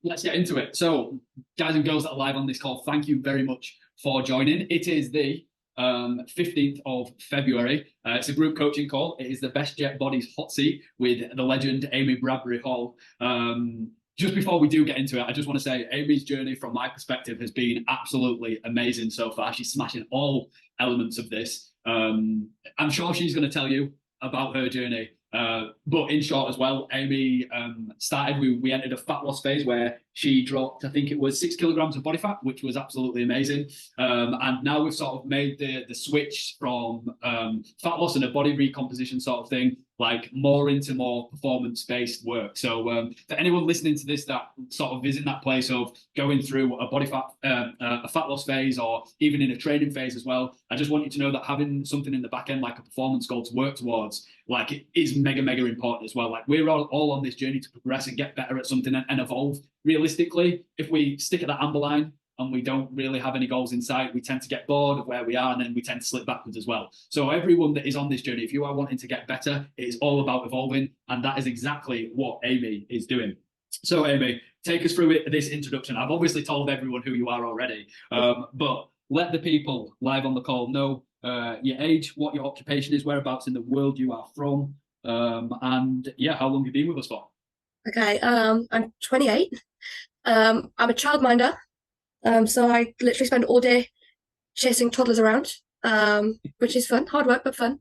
let's get into it. So, guys and girls that are live on this call, thank you very much for joining. It is the 15th of February. It's a group coaching call. It is the Best Jet Bodies hot seat with the legend Amy Bradbury Hall. Just before we do get into it, I just want to say Amy's journey, from my perspective, has been absolutely amazing so far. She's smashing all elements of this. I'm sure she's going to tell you about her journey. But in short as well, Amy we entered a fat loss phase where she dropped, I think it was 6 kilograms of body fat, which was absolutely amazing. And now we've sort of made the switch from fat loss and a body recomposition sort of thing, like more into more performance-based work. So for anyone listening to this that sort of is in that place of going through a body fat, a fat loss phase, or even in a training phase as well, I just want you to know that having something in the back end, like a performance goal to work towards, like, it is mega, mega important as well. Like, we're all on this journey to progress and get better at something and evolve. Realistically, if we stick at that amber line and we don't really have any goals in sight, we tend to get bored of where we are, and then we tend to slip backwards as well. So everyone that is on this journey, if you are wanting to get better, it is all about evolving, and that is exactly what Amy is doing. So Amy, take us through this introduction. I've obviously told everyone who you are already, but let the people live on the call know your age, what your occupation is, whereabouts in the world you are from, and yeah, how long you've been with us for. Okay, I'm 28. I'm a childminder. So I literally spend all day chasing toddlers around, which is fun, hard work, but fun.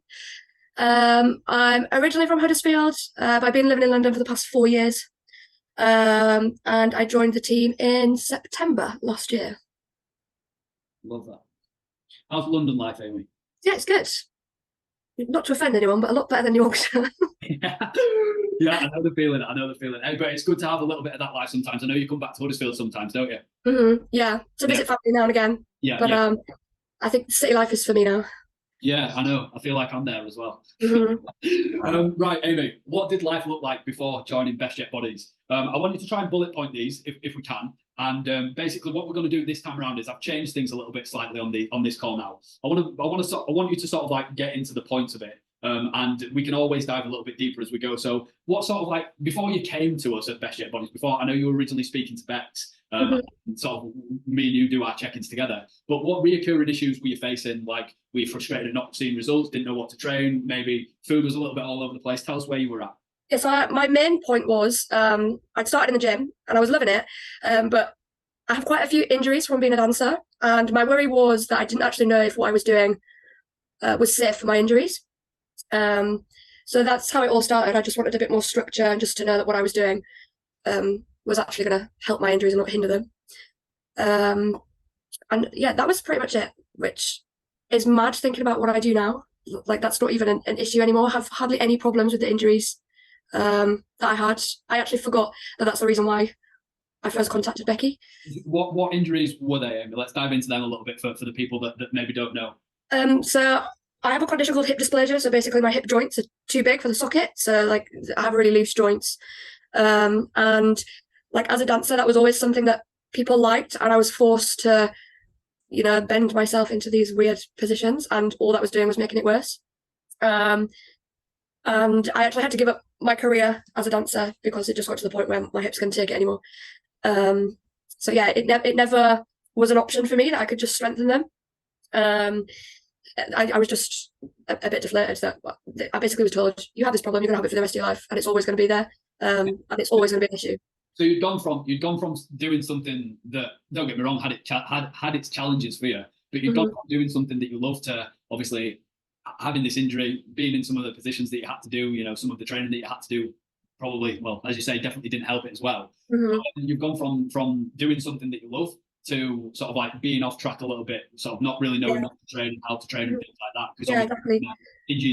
I'm originally from Huddersfield, but I've been living in London for the past 4 years. And I joined the team in September last year. Love that. How's London life, Amy? Yeah, it's good. Not to offend anyone, but a lot better than Yorkshire. Yeah, I know the feeling. Hey, but it's good to have a little bit of that life sometimes. I know you come back to Huddersfield sometimes, don't you? Yeah, to visit family now and again. Yeah, but I think city life is for me now. Yeah, I know. I feel like I'm there as well. Right, Amy, what did life look like before joining Best Jet Bodies? I want you to try and bullet point these if we can. And basically, what we're going to do this time around is I've changed things a little bit slightly on this call now. I want you to sort of like get into the points of it. And we can always dive a little bit deeper as we go. So what sort of, like, before you came to us at Best Jet Bodies, before, I know you were originally speaking to Bex, sort of me and you do our check-ins together, but what reoccurring issues were you facing? Like, were you frustrated at not seeing results, didn't know what to train, maybe food was a little bit all over the place? Tell us where you were at. Yeah, so my main point was I'd started in the gym and I was loving it, but I have quite a few injuries from being a dancer, and my worry was that I didn't actually know if what I was doing was safe for my injuries. So that's how it all started. I just wanted a bit more structure and just to know that what I was doing was actually going to help my injuries and not hinder them. And yeah, that was pretty much it, which is mad thinking about what I do now. Like, that's not even an issue anymore. I have hardly any problems with the injuries that I had. I actually forgot that that's the reason why I first contacted Becky. What injuries were they, Amy? Let's dive into them a little bit for the people that maybe don't know. So I have a condition called hip dysplasia. So basically my hip joints are too big for the socket. So like I have really loose joints. And like as a dancer, that was always something that people liked. And I was forced to, bend myself into these weird positions. And all that was doing was making it worse. And I actually had to give up my career as a dancer because it just got to the point where my hips couldn't take it anymore. So yeah, it never was an option for me that I could just strengthen them. I was just a bit deflated that I basically was told, you have this problem, you're going to have it for the rest of your life, and it's always going to be there, and it's always going to be an issue. So you'd gone from doing something that, don't get me wrong, had its challenges for you, but you'd gone from doing something that you love to obviously having this injury, being in some of the positions that you had to do, some of the training that you had to do, probably, well, as you say, definitely didn't help it as well. You've gone from doing something that you love to sort of like being off track a little bit, sort of not really knowing what to train, how to train, and things like that. Because exactly. Injure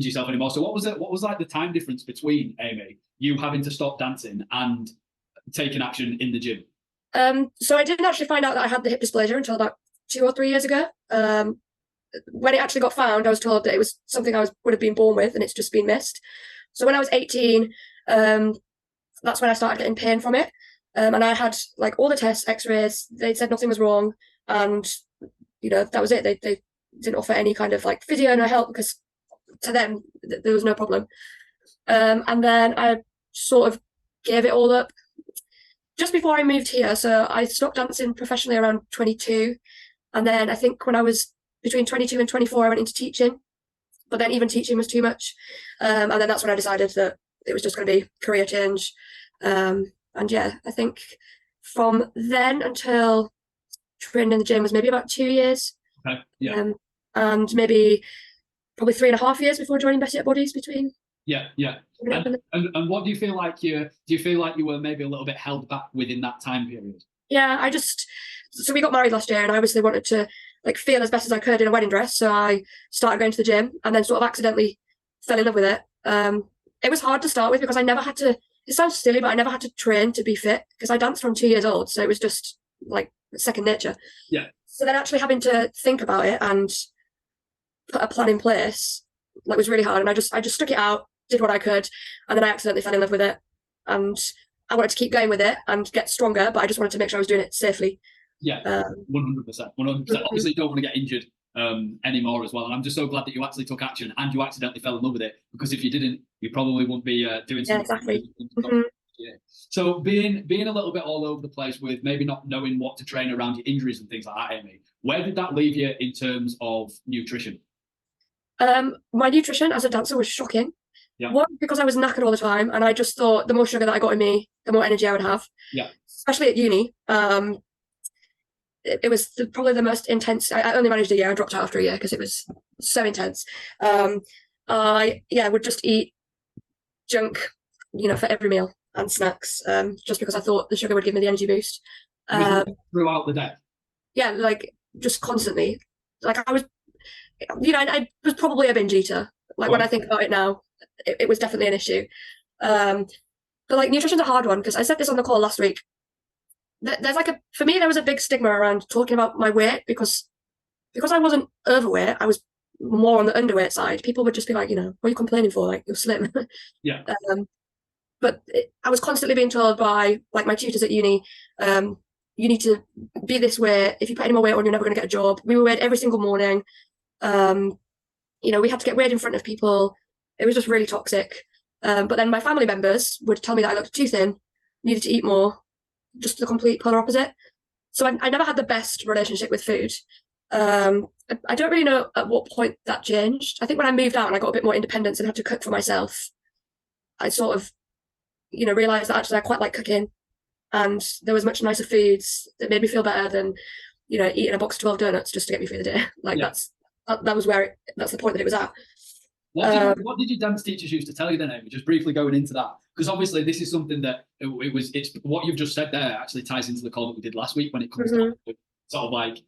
yourself anymore. So what was like the time difference between, Amy, you having to stop dancing and taking action in the gym? So I didn't actually find out that I had the hip dysplasia until about 2 or 3 years ago. When it actually got found, I was told that it was something I would have been born with, and it's just been missed. So when I was 18, that's when I started getting pain from it. And I had like all the tests, x-rays, they said nothing was wrong. And, that was it. They didn't offer any kind of like physio, no help, because to them, there was no problem. And then I sort of gave it all up. just before I moved here. So I stopped dancing professionally around 22. And then I think when I was between 22 and 24, I went into teaching. But then even teaching was too much. And then that's when I decided that it was just going to be career change. And yeah, I think from then until training in the gym was maybe about 2 years. Okay. Yeah. And maybe probably 3.5 years before joining Better Yet Bodies between. Yeah. And what do you feel like you were maybe a little bit held back within that time period? Yeah, so we got married last year and I obviously wanted to like feel as best as I could in a wedding dress. So I started going to the gym and then sort of accidentally fell in love with it. It was hard to start with because I never had to, it sounds silly, but I never had to train to be fit because I danced from 2 years old. So it was just like second nature. Yeah. So then actually having to think about it and put a plan in place, like was really hard. And I just stuck it out, did what I could. And then I accidentally fell in love with it. And I wanted to keep going with it and get stronger, but I just wanted to make sure I was doing it safely. Yeah, 100%. Obviously, you don't want to get injured anymore as well. And I'm just so glad that you actually took action and you accidentally fell in love with it. Because if you didn't, you probably wouldn't be doing something. Exactly. Yeah. So being a little bit all over the place with maybe not knowing what to train around your injuries and things like that, Amy, where did that leave you in terms of nutrition? My nutrition as a dancer was shocking. Yeah. One, because I was knackered all the time, and I just thought the more sugar that I got in me, the more energy I would have. Yeah. Especially at uni. It was probably the most intense. I only managed a year. I dropped out after a year because it was so intense. I would just eat junk, for every meal and snacks, just because I thought the sugar would give me the energy boost. Throughout the day? Yeah, like just constantly. Like I was, I was probably a binge eater. Like when I think about it now, it was definitely an issue. But like nutrition's a hard one because I said this on the call last week. There's for me, there was a big stigma around talking about my weight because I wasn't overweight, I was more on the underweight side. People would just be like, what are you complaining for? Like, you're slim. Yeah. But I was constantly being told by like my tutors at uni, you need to be this way. If you put any more weight on, you're never going to get a job. We were weighed every single morning. We had to get weighed in front of people. It was just really toxic. But then my family members would tell me that I looked too thin, needed to eat more, just the complete polar opposite. So I never had the best relationship with food. I don't really know at what point that changed. I think when I moved out and I got a bit more independence and had to cook for myself, I sort of, realised that actually I quite like cooking. And there was much nicer foods that made me feel better than, eating a box of 12 donuts just to get me through the day. Like that's the point that it was at. What did your dance teachers used to tell you then, Amy? Just briefly going into that, because obviously this is something that it's what you've just said there actually ties into the call that we did last week when it comes to sort of like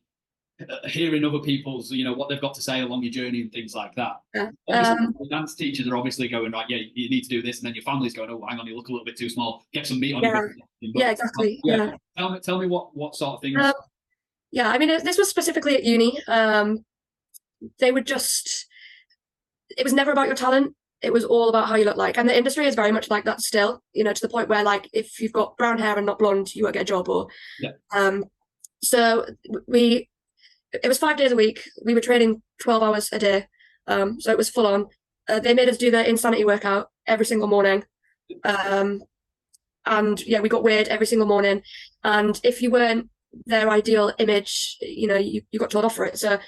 hearing other people's, what they've got to say along your journey and things like that. Yeah. The dance teachers are obviously going, right, yeah, you need to do this, and then your family's going, oh, hang on, you look a little bit too small, get some meat on your yeah, exactly. Tell me what sort of things. I mean, this was specifically at uni. They would it was never about your talent. It was all about how you look like. And the industry is very much like that still, to the point where like, if you've got brown hair and not blonde, you won't get a job so it was 5 days a week. We were training 12 hours a day. So it was full on. They made us do the insanity workout every single morning. And we got weighed every single morning. And if you weren't their ideal image, you got told off for it. So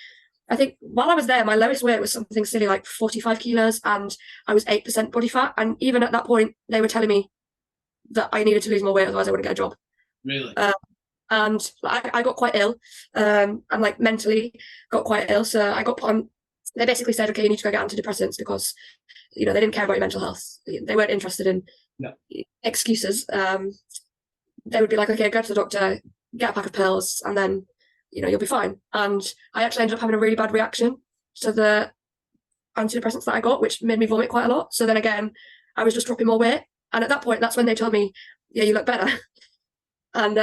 I think while I was there, my lowest weight was something silly like 45 kilos and I was 8% body fat. And even at that point, they were telling me that I needed to lose more weight, otherwise I wouldn't get a job. Really? And I got quite ill, and like mentally got quite ill. So I got put on, they basically said, okay, you need to go get antidepressants because, they didn't care about your mental health. They weren't interested in excuses. They would be like, okay, go to the doctor, get a pack of pills, and then, you'll be fine. And I actually ended up having a really bad reaction to the antidepressants that I got, which made me vomit quite a lot. So then again, I was just dropping more weight. And at that point, that's when they told me, yeah, you look better. And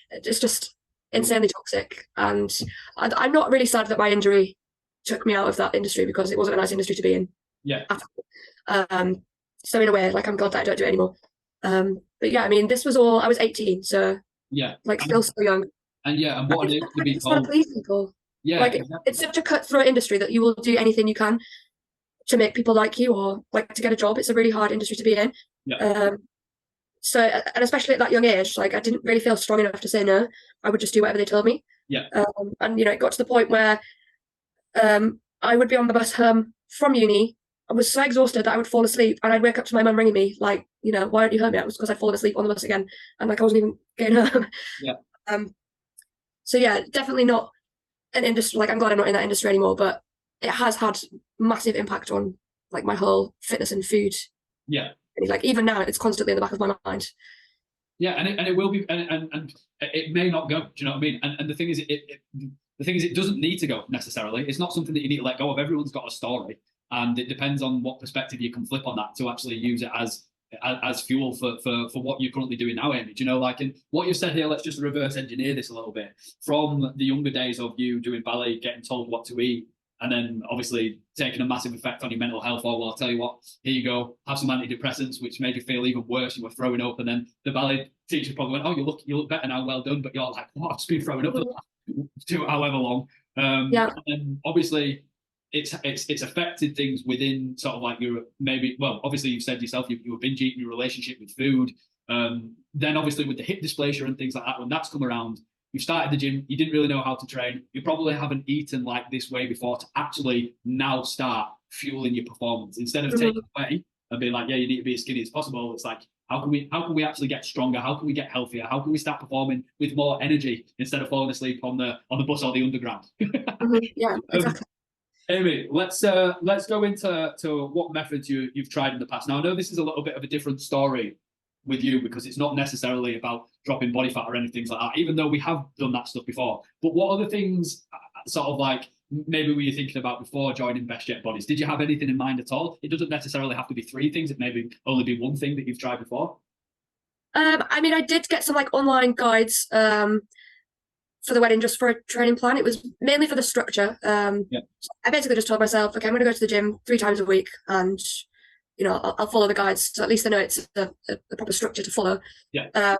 it's just insanely toxic. And I'm not really sad that my injury took me out of that industry because it wasn't a nice industry to be in. Yeah. So in a way, like I'm glad that I don't do it anymore. But yeah, I mean, this was all, I was 18, so like still so young. And and what an age to be told. Want to please people. Yeah. Like it's such a cutthroat industry that you will do anything you can to make people like you or like to get a job. It's a really hard industry to be in. Yeah. So, and especially at that young age, like I didn't really feel strong enough to say no. I would just do whatever they told me. Yeah. And it got to the point where I would be on the bus home from uni. I was so exhausted that I would fall asleep, and I'd wake up to my mum ringing me, like, why aren't you home yet? It was because I'd fallen asleep on the bus again, and like I wasn't even getting home. Yeah. So yeah, definitely not an industry. Like I'm glad I'm not in that industry anymore, but it has had massive impact on like my whole fitness and food. Yeah. Like even now, it's constantly in the back of my mind. Yeah, and it will be, and it may not go. Do you know what I mean? And the thing is, it doesn't need to go necessarily. It's not something that you need to let go of. Everyone's got a story, and it depends on what perspective you can flip on that to actually use it as fuel for what you're currently doing now, Amy. Do you know, like, and what you've said here, let's just reverse engineer this a little bit. From the younger days of you doing ballet, getting told what to eat, and then obviously taking a massive effect on your mental health. Oh, well, I'll tell you what, here you go, have some antidepressants, which made you feel even worse. You were throwing up, and then the ballet teacher probably went, oh, you look better now, well done. But you're like, what, I've just been throwing up for however long. Yeah. And then obviously it's affected things within sort of like your maybe, well, obviously you've said yourself you were binge eating, your relationship with food. Then obviously with the hip dysplasia and things like that, when that's come around, you started the gym, you didn't really know how to train, you probably haven't eaten like this way before to actually now start fueling your performance. Instead of taking away and being like, yeah, you need to be as skinny as possible, it's like, how can we actually get stronger? How can we get healthier? How can we start performing with more energy instead of falling asleep on the bus or the underground? Yeah, exactly. Amy, let's go into what methods you've tried in the past. Now, I know this is a little bit of a different story with you because it's not necessarily about dropping body fat or anything like that, even though we have done that stuff before. But what other things sort of like maybe were you thinking about before joining Best Jet Bodies? Did you have anything in mind at all? It doesn't necessarily have to be 3 things. It may only be one thing that you've tried before. I mean, I did get some like online guides for the wedding just for a training plan. It was mainly for the structure. Yeah. So I basically just told myself, okay, I'm going to go to the gym 3 times a week, and I'll follow the guides. So at least I know it's a proper structure to follow. Yeah.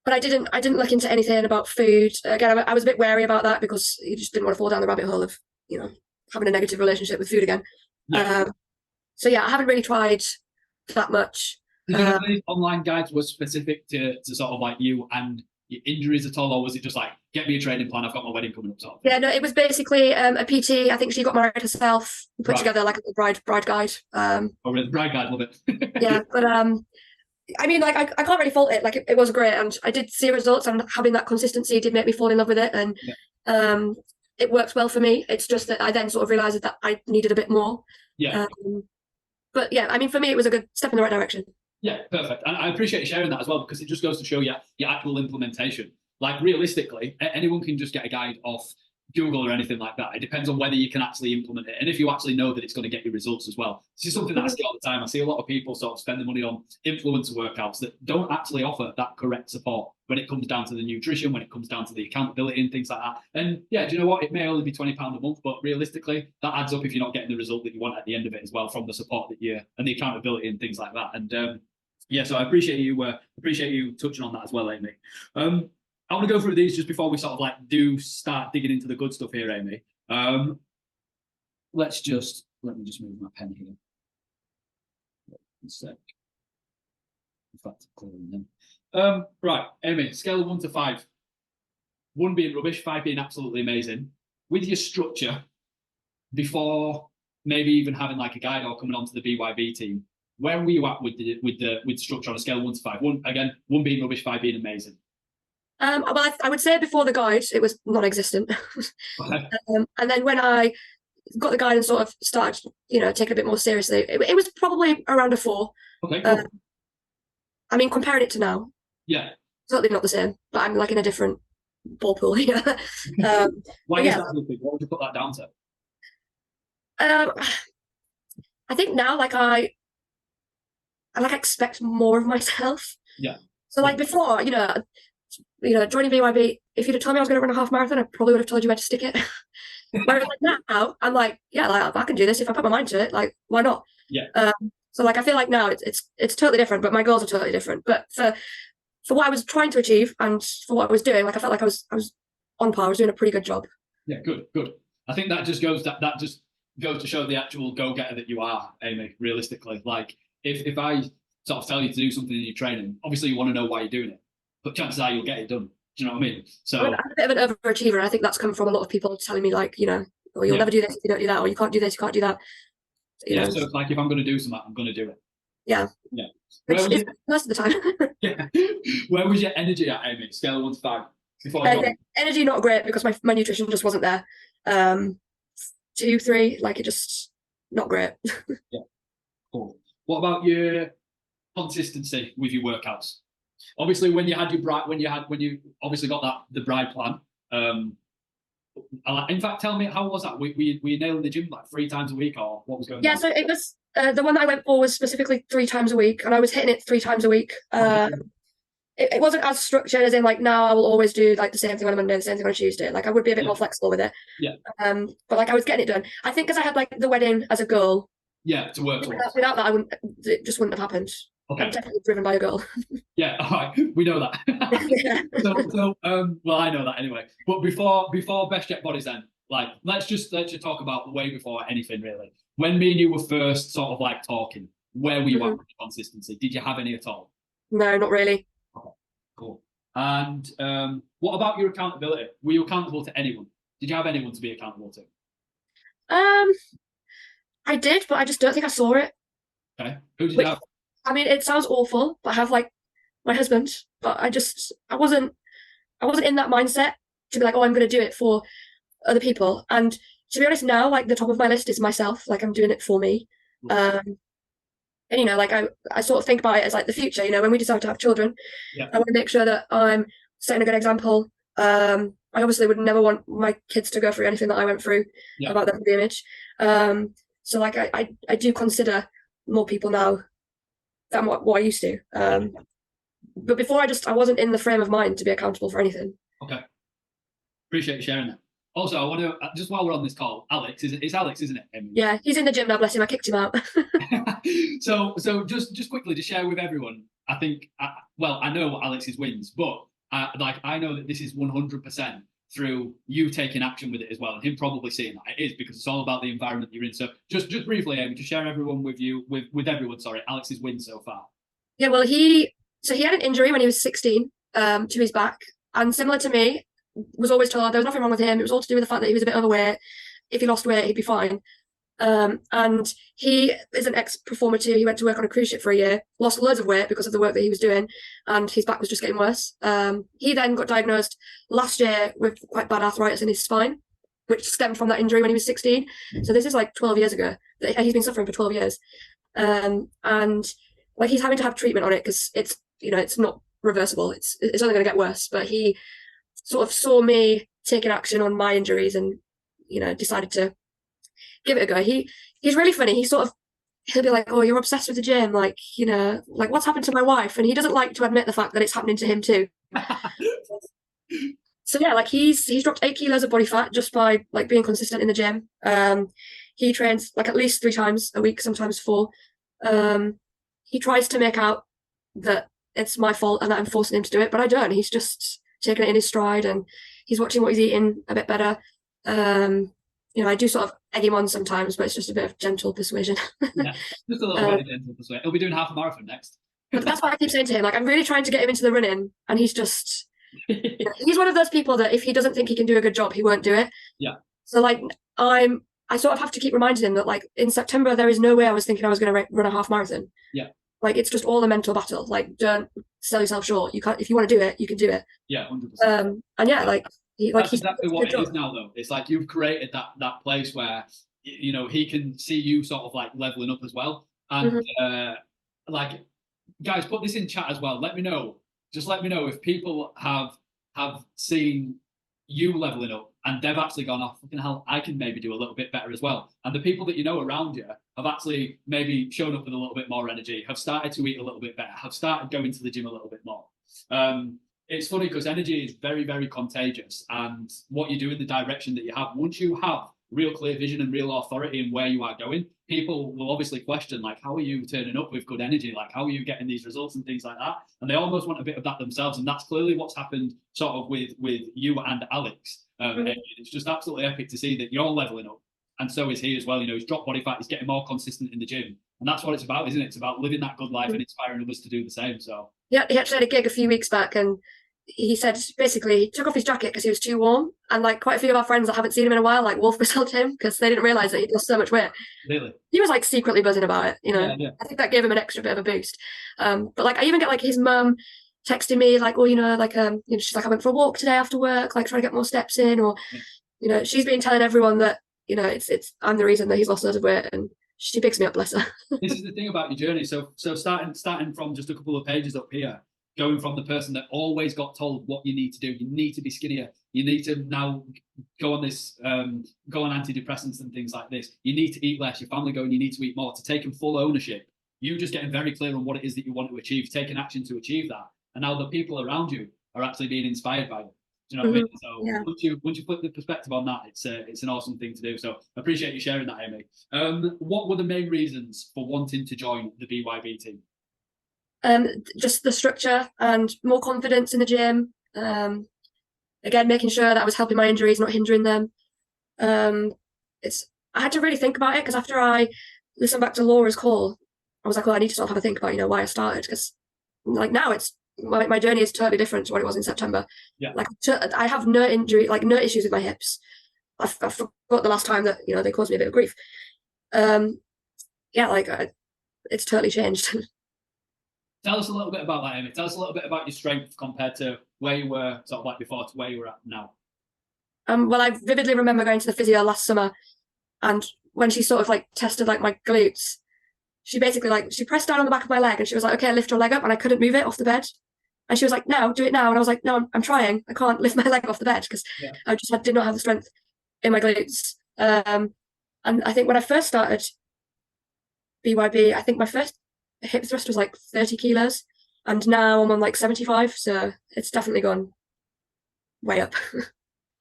But I didn't look into anything about food. Again, I was a bit wary about that because you just didn't want to fall down the rabbit hole of having a negative relationship with food again. Yeah. So yeah, I haven't really tried that much. Did you know these online guides were specific to sort of like you and your injuries at all, or was it just like, get me a training plan, I've got my wedding coming up sort of thing? Yeah, no, it was basically a PT. I think she got married herself, put together like a bride guide. Oh, really? Bride guide, love it. Yeah, but I mean, like I can't really fault it. Like it was great, and I did see results, and having that consistency did make me fall in love with it, and it works well for me. It's just that I then sort of realised that I needed a bit more. Yeah. But yeah, I mean, for me, it was a good step in the right direction. Yeah, perfect. And I appreciate you sharing that as well, because it just goes to show you your actual implementation. Like realistically, anyone can just get a guide off Google or anything like that. It depends on whether you can actually implement it and if you actually know that it's going to get you results as well. This is something that I see all the time. I see a lot of people sort of spend the money on influencer workouts that don't actually offer that correct support when it comes down to the nutrition, when it comes down to the accountability and things like that. And yeah, do you know what? It may only be £20 a month, but realistically, that adds up if you're not getting the result that you want at the end of it as well from the support that you and the accountability and things like that. And yeah, so I appreciate you touching on that as well, Amy. I want to go through these just before we sort of like start digging into the good stuff here, Amy. Let me just move my pen here. One sec. In fact, clearing them. Right, Amy, scale of 1 to 5. 1 being rubbish, 5 being absolutely amazing. With your structure, before maybe even having like a guide or coming onto the BYB team, where were you at with structure on a scale of 1 to 5? 1 being rubbish, 5 being amazing. Well, I would say before the guide, it was non-existent. And then when I got the guide and sort of started, taking it a bit more seriously, it was probably around a 4. Okay, cool. I mean, comparing it to now, yeah, certainly not the same, but I'm like in a different ball pool here. Why is that something? What would you put that down to? I think now, like I expect more of myself. Yeah. So like before, joining BYB, if you'd have told me I was going to run a half marathon, I probably would have told you where to stick it. Whereas like now, I'm like, yeah, like I can do this if I put my mind to it. Like, why not? Yeah. So like I feel like now it's totally different, but my goals are totally different. But for what I was trying to achieve and for what I was doing, like I felt like I was on par. I was doing a pretty good job. Yeah, good. I think that just goes to show the actual go-getter that you are, Amy. Realistically, like if I sort of tell you to do something in your training, obviously you want to know why you're doing it, but chances are you'll get it done. Do you know what I mean? So I'm a bit of an overachiever, and I think that's come from a lot of people telling me, like, you know, or you'll yeah. never do this if you don't do that, or you can't do this, you can't do that. You know. So it's like if I'm going to do something, I'm going to do it. Yeah. Yeah. Which is most of the time. Yeah. Where was your energy at, Amy? Scale of 1 to 5 before I energy not great because my nutrition just wasn't there. 2, 3, like it just not great. Yeah. Cool. What about your consistency with your workouts? Obviously, when you obviously got the bride plan. In fact, tell me, how was that? Were you nailing the gym like 3 times a week, or what was going on? Yeah, so it was the one that I went for was specifically 3 times a week, and I was hitting it 3 times a week. It wasn't as structured as in like now I will always do like the same thing on a Monday, the same thing on a Tuesday. Like I would be a bit more flexible with it. Yeah. But like I was getting it done. I think because I had like the wedding as a goal. Yeah, to work towards. Without that, it just wouldn't have happened. Okay. I'm definitely driven by a girl. Yeah, all right, we know that. Well, I know that anyway. But before Best Jet Bodies, then, like, let's just talk about way before anything really. When me and you were first sort of like talking, where were you at with consistency? Did you have any at all? No, not really. Okay, cool. And what about your accountability? Were you accountable to anyone? Did you have anyone to be accountable to? I did, but I just don't think I saw it. Okay, who did you have? I mean, it sounds awful, but I have like my husband, but I wasn't in that mindset to be like, oh, I'm going to do it for other people. And to be honest, now like the top of my list is myself. Like I'm doing it for me. And you know, like I sort of think about it as like the future. You know, when we decide to have children, I want to make sure that I'm setting a good example. I obviously would never want my kids to go through anything that I went through about their image. So like I do consider more people now than what I used to. But before I wasn't in the frame of mind to be accountable for anything. Okay. Appreciate you sharing that. Also, I want to, just while we're on this call, Alex, it's Alex, isn't it? Yeah, he's in the gym now, bless him. I kicked him out. So just quickly to share with everyone, I think, I know what Alex's wins, but I know that this is 100% through you taking action with it as well, and him probably seeing that it is, because it's all about the environment you're in. So just briefly, Amy, to share everyone with everyone, Alex's win so far. Yeah, well, he had an injury when he was 16 to his back, and similar to me, was always told there was nothing wrong with him. It was all to do with the fact that he was a bit overweight. If he lost weight, he'd be fine. And he is an ex-performer too. He went to work on a cruise ship for a year, lost loads of weight because of the work that he was doing, and his back was just getting worse. He then got diagnosed last year with quite bad arthritis in his spine, which stemmed from that injury when he was 16. So this is like 12 years ago. He's been suffering for 12 years. And like he's having to have treatment on it because it's not reversible. It's only going to get worse. But he sort of saw me taking action on my injuries and, decided to give it a go. He's really funny. He'll be like, oh, you're obsessed with the gym. Like, like what's happened to my wife? And he doesn't like to admit the fact that it's happening to him too. So yeah, like he's dropped 8 kilos of body fat just by like being consistent in the gym. He trains like at least 3 times a week, sometimes 4. He tries to make out that it's my fault and that I'm forcing him to do it, but I don't. He's just taking it in his stride and he's watching what he's eating a bit better. I do sort of egg him on sometimes, but it's just a bit of gentle persuasion. Yeah, just a little bit of gentle persuasion. He'll be doing half a marathon next. But that's what I keep saying to him. Like, I'm really trying to get him into the running, and he's just... he's one of those people that if he doesn't think he can do a good job, he won't do it. Yeah. So, like, I sort of have to keep reminding him that, like, in September, there is no way I was thinking I was going to run a half marathon. Yeah. Like, it's just all a mental battle. Like, don't sell yourself short. You can't... If you want to do it, you can do it. Yeah, 100%. And yeah, like... That's exactly what it is now, though. It's like you've created that place where he can see you sort of like leveling up as well. And like, guys, put this in chat as well. Let me know. Just let me know if people have seen you leveling up and they've actually gone, oh, fucking hell, I can maybe do a little bit better as well. And the people that you know around you have actually maybe shown up with a little bit more energy, have started to eat a little bit better, have started going to the gym a little bit more. It's funny because energy is very, very contagious, and what you do in the direction that you have, once you have real clear vision and real authority in where you are going, people will obviously question, like, how are you turning up with good energy? Like, how are you getting these results and things like that? And they almost want a bit of that themselves, and that's clearly what's happened sort of with you and Alex. It's just absolutely epic to see that you're leveling up, and so is he as well. He's dropped body fat, he's getting more consistent in the gym, And that's what it's about, isn't it? It's about living that good life and inspiring others to do the same. So Yeah, he actually had a gig a few weeks back, and he said basically he took off his jacket because he was too warm, and like quite a few of our friends that haven't seen him in a while like wolf whistled him because they didn't realize that he'd lost so much weight. really, He was like secretly buzzing about it, you know. yeah. I think that gave him an extra bit of a boost. But like I even get like his mum texting me like, oh, you know, like you know, she's like, I went for a walk today after work, like trying to get more steps in, or you know, she's been telling everyone that, you know, it's I'm the reason that he's lost loads of weight, and she picks me up, bless her. This is the thing about your journey. So starting from just a couple of pages up here, going from the person that always got told what you need to do, you need to be skinnier, you need to now go on this, go on antidepressants and things like this, you need to eat less, your family going, you need to eat more, to taking full ownership, you just getting very clear on what it is that you want to achieve, taking action to achieve that, and now the people around you are actually being inspired by it. Do you know what I mean? So Yeah. once you put the perspective on that, it's an awesome thing to do. So I appreciate you sharing that, Amy. What were the main reasons for wanting to join the BYB team? Just the structure and more confidence in the gym. Again, making sure that I was helping my injuries, not hindering them. I had to really think about it because after I listened back to Laura's call, I was like, well, I need to sort of have a think about, you know, why I started, because like now it's my journey is totally different to what it was in September. Yeah. Like I have no injury, like no issues with my hips. I forgot the last time that, you know, they caused me a bit of grief. Yeah, like it's totally changed. Tell us a little bit about that, Amy. Tell us a little bit about your strength compared to where you were sort of like before to where you were at now. Well, I vividly remember going to the physio last summer, and when she sort of like tested like my glutes, she basically like she pressed down on the back of my leg and she was like, okay, lift your leg up, and I couldn't move it off the bed. And she was like, no, do it now. And I was like, no, I'm trying. I can't lift my leg off the bed because I just did not have the strength in my glutes. And I think when I first started BYB, I think my first hip thrust was like 30 kilos, and now I'm on like 75. So it's definitely gone way up.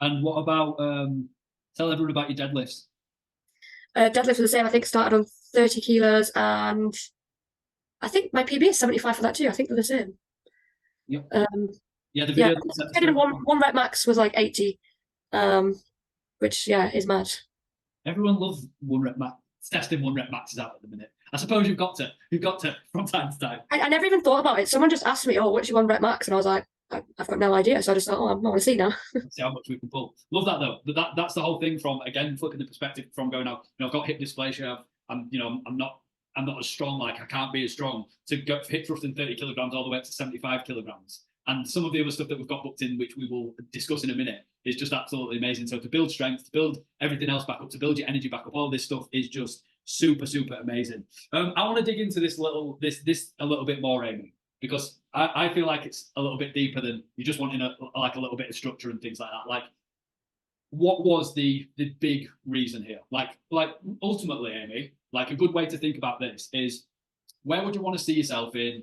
And what about tell everyone about your deadlifts? Deadlifts were the same. I think started on 30 kilos, and I think my PB is 75 for that too. I think they're the same. Yep. Yeah, the video. Yeah, one rep max was like 80, which is mad. Everyone loves one rep max. Testing one rep maxes out at the minute. I suppose you've got to from time to time. I never even thought about it. Someone just asked me, "Oh, what's your one rep max?" And I was like, "I've got no idea." So I just thought, "Oh, I want to see now." See how much we can pull. Love that though. That's the whole thing from again flipping the perspective from going out. You know, I've got hip dysplasia. I'm not as strong. Like I can't be as strong to go hip thrusting 30 kilograms all the way up to 75 kilograms. And some of the other stuff that we've got booked in, which we will discuss in a minute, is just absolutely amazing. So to build strength, to build everything else back up, to build your energy back up, all this stuff is just super, super amazing. I want to dig into this a little bit more, Amy, because I feel like it's a little bit deeper than you just wanting a little bit of structure and things like that. Like, what was the big reason here? Like ultimately, Amy, like a good way to think about this is, where would you want to see yourself in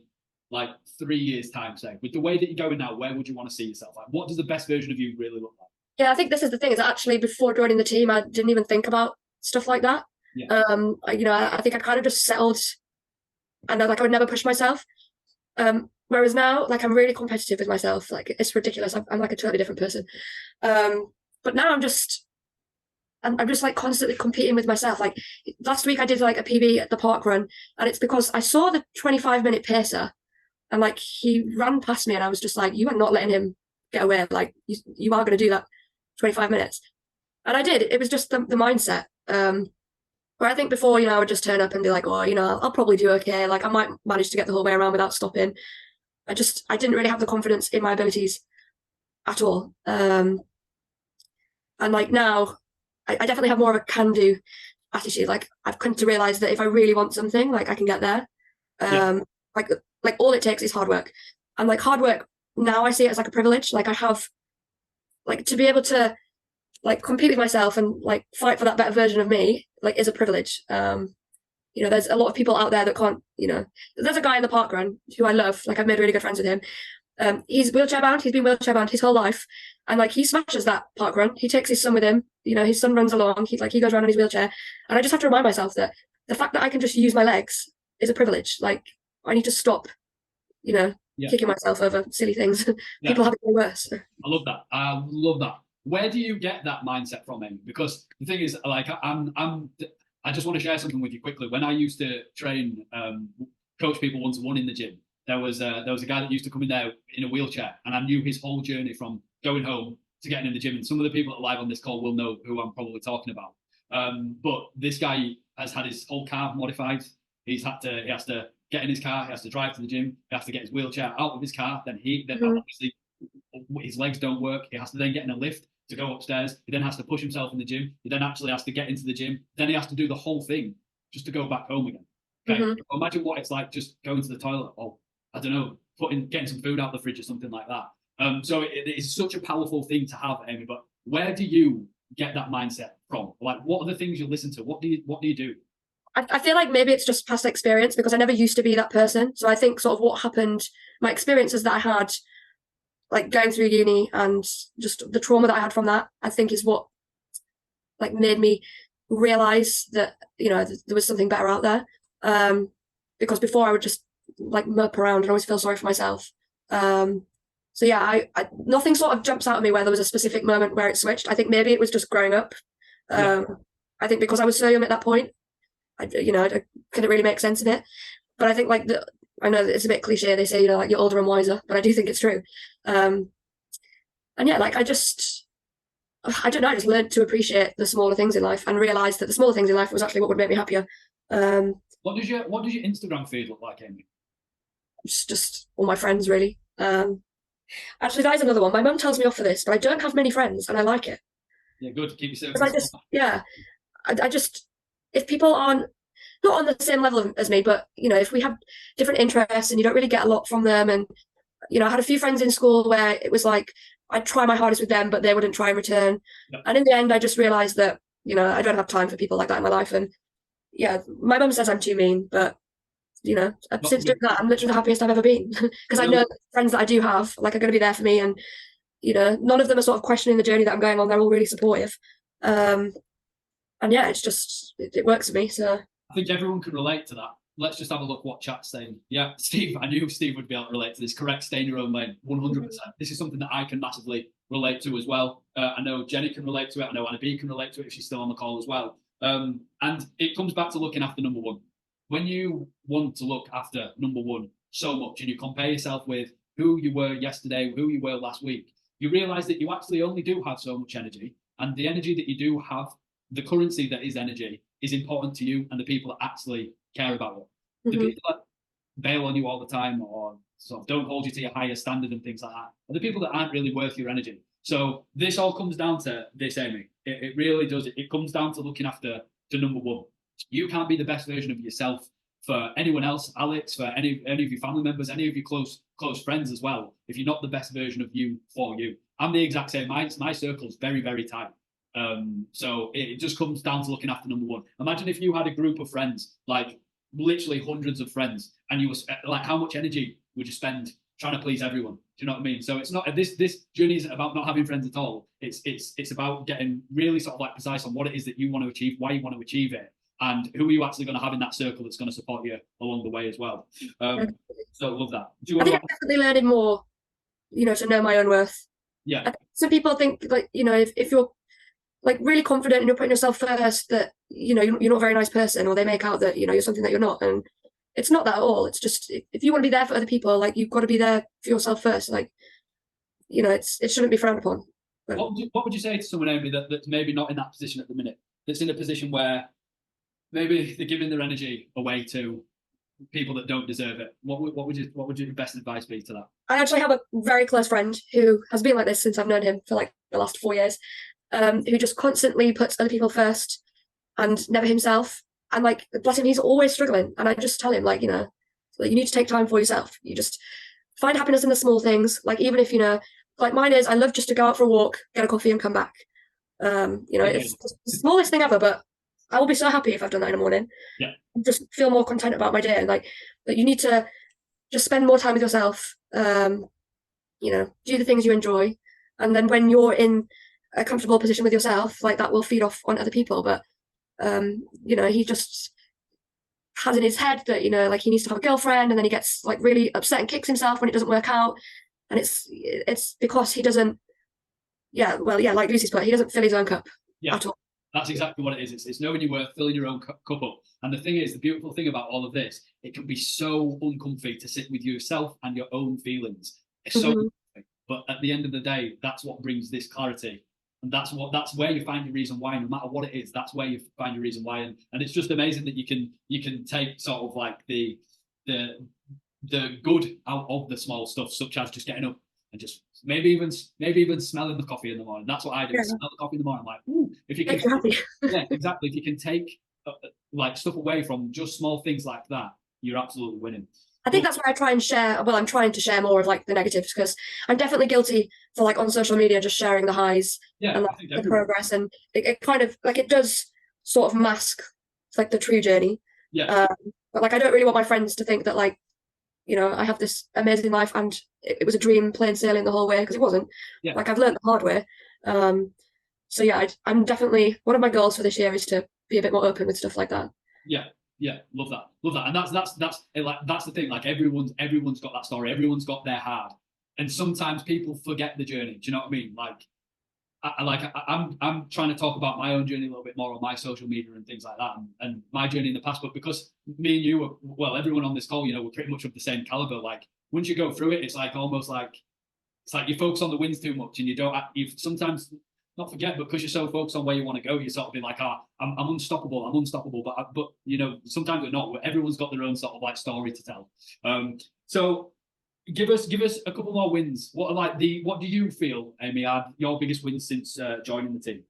like 3 years' time, say? With the way that you're going now, where would you want to see yourself? Like, what does the best version of you really look like? Yeah, I think this is the thing, is actually before joining the team, I didn't even think about stuff like that. Yeah. I think I kind of just settled, and like I would never push myself. Whereas now, like I'm really competitive with myself. Like it's ridiculous. I'm like a totally different person. But now I'm just like constantly competing with myself. Like last week I did like a PB at the park run, and it's because I saw the 25-minute pacer, and like he ran past me, and I was just like, you are not letting him get away. Like you are going to do that 25 minutes. And I did. It was just the mindset. Where I think before, I would just turn up and be like, oh, I'll probably do okay. Like I might manage to get the whole way around without stopping. I didn't really have the confidence in my abilities at all. And like now, I definitely have more of a can-do attitude. Like I've come to realize that if I really want something, like I can get there. Like all it takes is hard work. And like hard work, now I see it as like a privilege. Like I have, like to be able to like compete with myself and like fight for that better version of me, like is a privilege. There's a lot of people out there that can't, there's a guy in the park run who I love, like I've made really good friends with him. He's wheelchair bound. He's been wheelchair bound his whole life. And like, he smashes that park run. He takes his son with him, his son runs along. He goes around in his wheelchair. And I just have to remind myself that the fact that I can just use my legs is a privilege. Like I need to stop, kicking myself over silly things. People have it worse. I love that. I love that. Where do you get that mindset from, Amy? Because the thing is, like, I just want to share something with you quickly. When I used to train, coach people one-to-one in the gym, there was a guy that used to come in there in a wheelchair, and I knew his whole journey from going home to getting in the gym. And some of the people that are live on this call will know who I'm probably talking about. But this guy has had his whole car modified. He has to get in his car. He has to drive to the gym. He has to get his wheelchair out of his car. Then obviously his legs don't work. He has to then get in a lift to go upstairs. He then has to push himself in the gym. He then actually has to get into the gym. Then he has to do the whole thing just to go back home again. Okay. Imagine what it's like just going to the toilet, or I don't know, getting some food out of the fridge or something like that. So it is such a powerful thing to have, Amy. But where do you get that mindset from? Like, what are the things you listen to? What do you do? I feel like maybe it's just past experience, because I never used to be that person. So I think sort of what happened, my experiences that I had, like going through uni and just the trauma that I had from that, I think is what like made me realize that, you know, there was something better out there. Because before I would just like mope around and always feel sorry for myself. So yeah, I nothing sort of jumps out at me where there was a specific moment where it switched. I think maybe it was just growing up. I think because I was so young at that point, I couldn't really make sense of it. But I think I know that it's a bit cliche. They say, you know, like you're older and wiser, but I do think it's true. And yeah, like I don't know, I just learned to appreciate the smaller things in life and realize that the smaller things in life was actually what would make me happier. What does your Instagram feed look like, Amy? Just all my friends, really. Actually, that is another one. My mum tells me off for this, but I don't have many friends, and I like it. Yeah, good. Keep yourself. I just, if people aren't not on the same level as me, but you know, if we have different interests and you don't really get a lot from them, and you know, I had a few friends in school where it was like I'd try my hardest with them, but they wouldn't try in return. Yep. And in the end, I just realized that, you know, I don't have time for people like that in my life. And yeah, my mum says I'm too mean, but you know, since doing that, I'm literally the happiest I've ever been, because I know the friends that I do have, like, are going to be there for me, and you know, none of them are sort of questioning the journey that I'm going on. They're all really supportive, and yeah, it's just it works for me. So I think everyone can relate to that. Let's just have a look what chat's saying. Yeah, Steve, I knew Steve would be able to relate to this. Correct, stay in your own lane, 100%. This is something that I can massively relate to as well. I know Jenny can relate to it. I know Anna B can relate to it if she's still on the call as well. And it comes back to looking after number one. When you want to look after number one so much and you compare yourself with who you were yesterday, who you were last week, you realize that you actually only do have so much energy, and the energy that you do have, the currency that is energy, is important to you and the people that actually care about it. The people that bail on you all the time or sort of don't hold you to your higher standard and things like that are the people that aren't really worth your energy. So this all comes down to this, Amy. It really does. It comes down to looking after the number one. You can't be the best version of yourself for anyone else, Alex, for any of your family members, any of your close friends as well, if you're not the best version of you for you. I'm the exact same. My circle's very, very tight. So it just comes down to looking after number one. Imagine if you had a group of friends, like literally hundreds of friends, and you was like, how much energy would you spend trying to please everyone? Do you know what I mean? So it's not this journey isn't about not having friends at all. It's about getting really sort of like precise on what it is that you want to achieve, why you want to achieve it, and who are you actually going to have in that circle that's going to support you along the way as well. So I love that. I think I'm definitely learning more, you know, to know my own worth. Yeah. Some people think, like, you know, if you're like really confident and you're putting yourself first, that, you know, you're not a very nice person, or they make out that, you know, you're something that you're not. And it's not that at all. It's just, if you want to be there for other people, like, you've got to be there for yourself first. Like, you know, it shouldn't be frowned upon. But what would you say to someone, Amy, that's maybe not in that position at the minute, that's in a position where maybe they're giving their energy away to people that don't deserve it? What would your best advice be to that? I actually have a very close friend who has been like this since I've known him for like the last 4 years, who just constantly puts other people first and never himself. And like, bless him, he's always struggling. And I just tell him, like, you know, like, you need to take time for yourself. You just find happiness in the small things. Like, even if, you know, like mine is, I love just to go out for a walk, get a coffee and come back. You know, it's the smallest thing ever, but I will be so happy if I've done that in the morning. Yeah. Just feel more content about my day. And like, that you need to just spend more time with yourself. You know, do the things you enjoy. And then when you're in a comfortable position with yourself, like, that will feed off on other people. But, you know, he just has in his head that, you know, like, he needs to have a girlfriend, and then he gets like really upset and kicks himself when it doesn't work out. And it's because he doesn't, like Lucy's put, he doesn't fill his own cup at all. That's exactly what it is. It's knowing your worth, filling your own cup up. And the thing is, the beautiful thing about all of this, it can be so uncomfy to sit with yourself and your own feelings. It's so uncomfy. But at the end of the day, that's what brings this clarity. And that's where you find your reason why, no matter what it is, that's where you find your reason why. And it's just amazing that you can take sort of like the good out of the small stuff, such as just getting up and just maybe even smelling the coffee in the morning. That's what I do. Yeah. Smell the coffee in the morning. I'm like, ooh, if you can, yeah, exactly. If you can take like stuff away from just small things like that, you're absolutely winning. I think that's why I try and share. Well, I'm trying to share more of like the negatives, because I'm definitely guilty for like on social media just sharing the highs and like, the progress, and it kind of like it does sort of mask like the true journey. Yeah. But like I don't really want my friends to think that like, you know, I have this amazing life and it was a dream plain sailing the whole way, because it wasn't. Yeah. Like I've learned the hard way. So yeah, I'm definitely, one of my goals for this year is to be a bit more open with stuff like that. Yeah. Yeah, love that, and that's the thing. Like everyone's got that story. Everyone's got their hard, and sometimes people forget the journey. Do you know what I mean? Like, I'm trying to talk about my own journey a little bit more on my social media and things like that, and my journey in the past. But because me and you, well, everyone on this call, you know, we're pretty much of the same caliber. Like once you go through it, it's like almost like it's like you focus on the wins too much, and you sometimes not forget, but because you're so focused on where you want to go, you sort of be like, I'm unstoppable, but you know, sometimes we're not. Everyone's got their own sort of like story to tell. So give us a couple more wins. What do you feel, Amy, are your biggest wins since joining the team?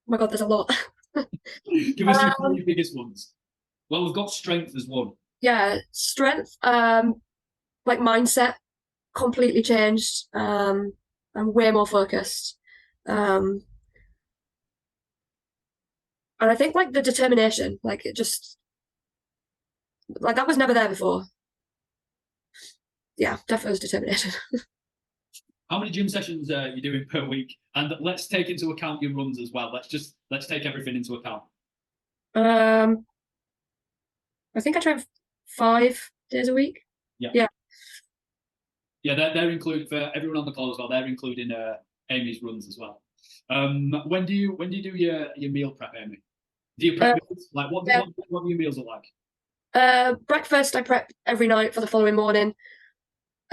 Oh my God, there's a lot. Give us your three biggest ones. Well, we've got strength as one. Yeah, strength, like mindset completely changed. I'm way more focused. And I think like the determination, like it just like that was never there before. Yeah, definitely was determination. How many gym sessions are you doing per week? And let's take into account your runs as well. Let's take everything into account. I think I train 5 days a week. Yeah. They're included for everyone on the call as well. They're including Amy's runs as well. When do you do your meal prep, Amy? Do you prep meals? Like what do your meals look like? Breakfast I prep every night for the following morning.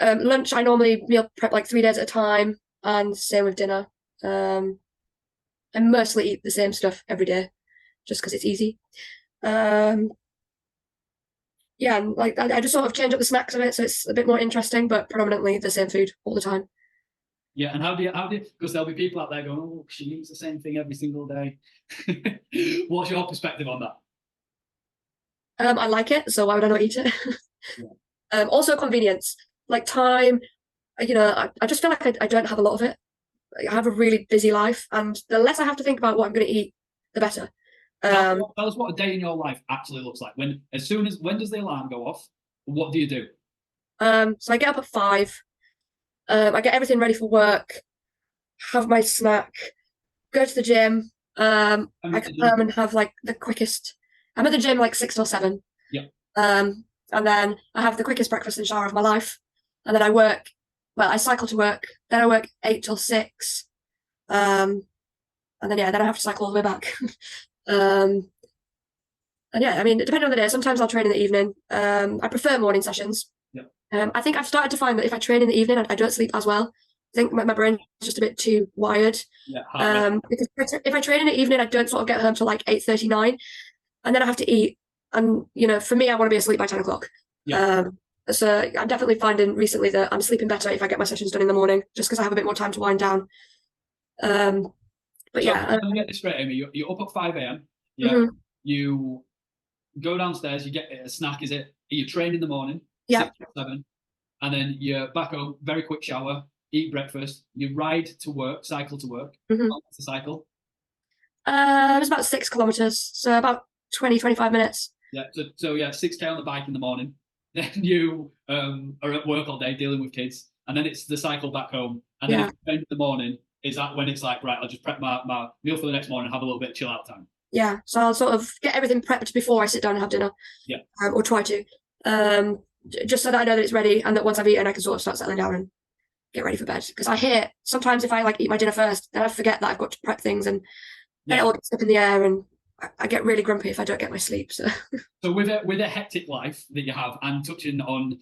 Lunch I normally meal prep like 3 days at a time, and same with dinner. I mostly eat the same stuff every day, just because it's easy. Yeah, and like I just sort of change up the snacks a bit, so it's a bit more interesting, but predominantly the same food all the time. Yeah, and how do you because there'll be people out there going, oh, she eats the same thing every single day. What's your perspective on that? I like it, so why would I not eat it? Yeah. Also convenience, like time, you know, I just feel like I don't have a lot of it. I have a really busy life, and the less I have to think about what I'm going to eat, the better. Tell us what a day in your life actually looks like. When does the alarm go off? What do you do? So I get up at 5. I get everything ready for work, have my snack, go to the gym. I come home and have like the quickest. I'm at the gym like 6 till 7. Yeah. And then I have the quickest breakfast and shower of my life, and then I work. Well, I cycle to work. Then I work 8 till 6. And then I have to cycle all the way back. And yeah, I mean, depending on the day, sometimes I'll train in the evening. I prefer morning sessions. Yeah. I think I've started to find that if I train in the evening, I don't sleep as well. I think my brain's just a bit too wired. Yeah. Because if I train in the evening, I don't sort of get home till like 8:39, and then I have to eat. And you know, for me, I want to be asleep by 10 o'clock. Yeah. So I'm definitely finding recently that I'm sleeping better if I get my sessions done in the morning, just because I have a bit more time to wind down. But yeah. Let me get this straight, Amy. You're up at 5 a.m. Yeah. Mm-hmm. You go downstairs. You get a snack. Is it? You train in the morning. Yeah. 6 or 7, and then you're back home. Very quick shower. Eat breakfast. You ride to work. Cycle to work. Mm-hmm. How long is the cycle? It's about 6 kilometers, so about 20-25 minutes. Yeah. So 6K on the bike in the morning. Then you are at work all day dealing with kids, and then it's the cycle back home. And then if you spend the morning, is that when it's like, right, I'll just prep my meal for the next morning and have a little bit of chill out time? Yeah. So I'll sort of get everything prepped before I sit down and have dinner. Yeah. Or try to. Just so that I know that it's ready, and that once I've eaten, I can sort of start settling down and get ready for bed. Because I hear sometimes if I like eat my dinner first, then I forget that I've got to prep things, and And it all gets up in the air, and I get really grumpy if I don't get my sleep. So So with a hectic life that you have, and touching on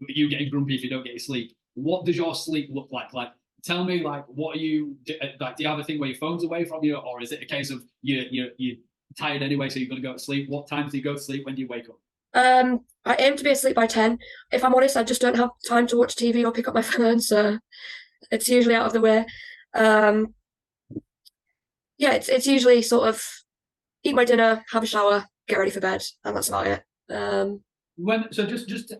you getting grumpy if you don't get your sleep, what does your sleep look like? Like, tell me, like, what are you like? Do you have a thing where your phone's away from you, or is it a case of you're tired anyway, so you're going to go to sleep? What times do you go to sleep? When do you wake up? I aim to be asleep by 10. If I'm honest, I just don't have time to watch TV or pick up my phone, so it's usually out of the way. Um, yeah, it's usually sort of eat my dinner, have a shower, get ready for bed, and that's about it. When so just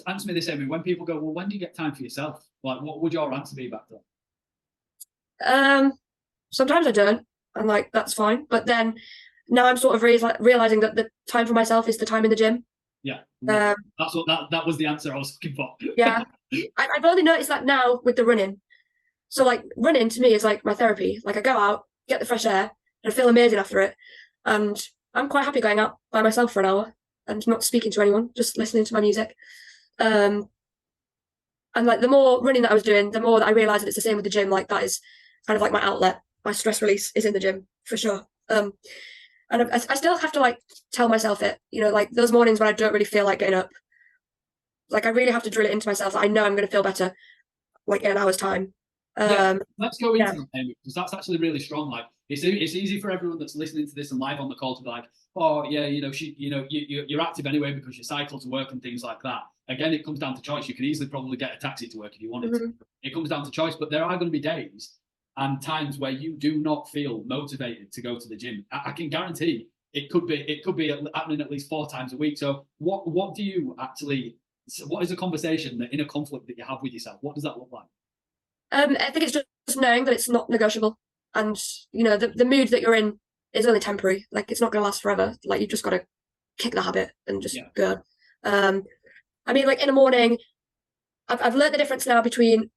answer me this, Amy. When people go, well, when do you get time for yourself? Like, what would your answer be back then? Sometimes I don't, and like that's fine. But then now I'm sort of realizing that the time for myself is the time in the gym. Yeah, Um, that's what that was the answer I was looking for. yeah, I've only noticed that now with the running. So like running to me is like my therapy. Like I go out, get the fresh air, and I feel amazing after it. And I'm quite happy going out by myself for an hour and not speaking to anyone, just listening to my music. And like the more running that I was doing, the more that I realized that it's the same with the gym. Like that is kind of like my outlet. My stress release is in the gym for sure. And I still have to like tell myself it, like those mornings when I don't really feel like getting up, like I really have to drill it into myself that I know I'm going to feel better like in an hour's time. Yeah, let's go into yeah. that, Amy, because that's actually really strong. Like, it's easy for everyone that's listening to this and live on the call to be like, oh yeah, you're active anyway because you cycle to work and things like that. Again, it comes down to choice. You could easily probably get a taxi to work if you wanted to. It comes down to choice, but there are going to be days and times where you do not feel motivated to go to the gym. I can guarantee it could be happening at least 4 times a week. So what do you actually? What is a conversation that in a conflict that you have with yourself? What does that look like? I think it's just knowing that it's not negotiable, and the mood that you're in is only temporary. Like it's not going to last forever. Like you've just got to kick the habit and just go. I mean, like in the morning, I've learned the difference now between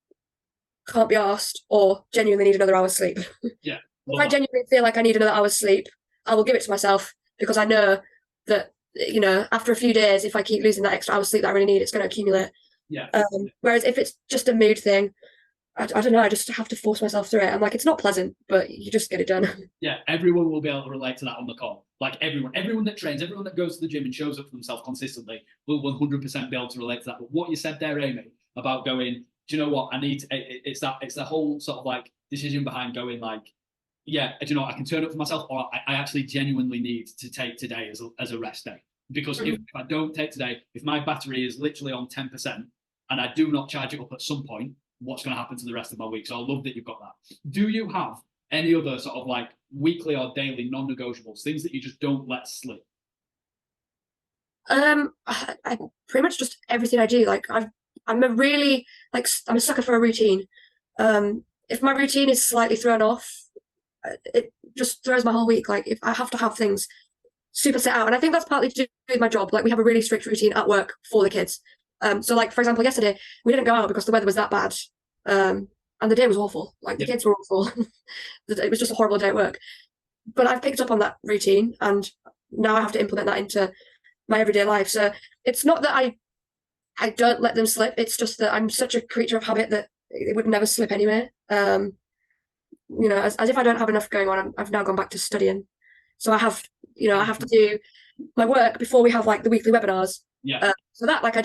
can't be asked or genuinely need another hour's sleep. Yeah. If I genuinely feel like I need another hour's sleep, I will give it to myself because I know that after a few days, if I keep losing that extra hour's sleep that I really need, it's going to accumulate. Yeah. Whereas if it's just a mood thing, I don't know. I just have to force myself through it. I'm like, it's not pleasant, but you just get it done. Yeah, everyone will be able to relate to that on the call. Like everyone that trains, everyone that goes to the gym and shows up for themselves consistently will 100% be able to relate to that. But what you said there, Amy, about going, do you know what I need? It's the whole sort of like decision behind going like, yeah, do you know what, I can turn up for myself, or I actually genuinely need to take today as a rest day. Because if I don't take today, if my battery is literally on 10% and I do not charge it up at some point, what's going to happen to the rest of my week? So I love that you've got that. Do you have any other sort of like weekly or daily non-negotiables, things that you just don't let slip? I pretty much just everything I do. Like I'm a sucker for a routine. If my routine is slightly thrown off, it just throws my whole week. Like if I have to have things super set out, and I think that's partly to do with my job. Like we have a really strict routine at work for the kids. So like for example, yesterday we didn't go out because the weather was that bad. And the day was awful. Like the kids were awful. It was just a horrible day at work. But I've picked up on that routine and now I have to implement that into my everyday life. So it's not that I don't let them slip. It's just that I'm such a creature of habit that it would never slip anyway. As if I don't have enough going on, I've now gone back to studying. So I have to do my work before we have like the weekly webinars. Yeah. So that like I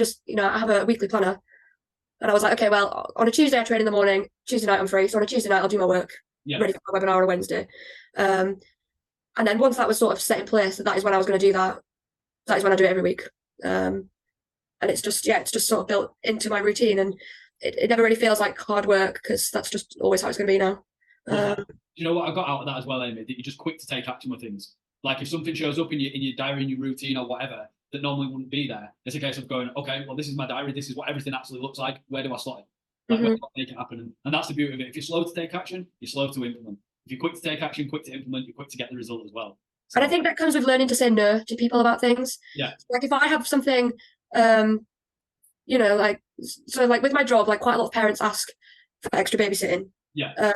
have a weekly planner. And I was like, okay, well, on a Tuesday I train in the morning, Tuesday night I'm free. So on a Tuesday night I'll do my work, ready for my webinar on a Wednesday. And then once that was sort of set in place, that is when I was going to do that. That is when I do it every week. And it's just sort of built into my routine, and it never really feels like hard work because that's just always how it's going to be now. You know what I got out of that as well, Amy? That you're just quick to take action with things. Like if something shows up in your diary, in your routine or whatever, that normally wouldn't be there. It's a case of going, okay, well, this is my diary. This is what everything actually looks like. Where do I slot it? Like, where do I make it happen? And that's the beauty of it. If you're slow to take action, you're slow to implement. If you're quick to take action, quick to implement, you're quick to get the result as well. So, and I think that comes with learning to say no to people about things. Yeah. Like if I have something, like with my job, like quite a lot of parents ask for extra babysitting. Yeah.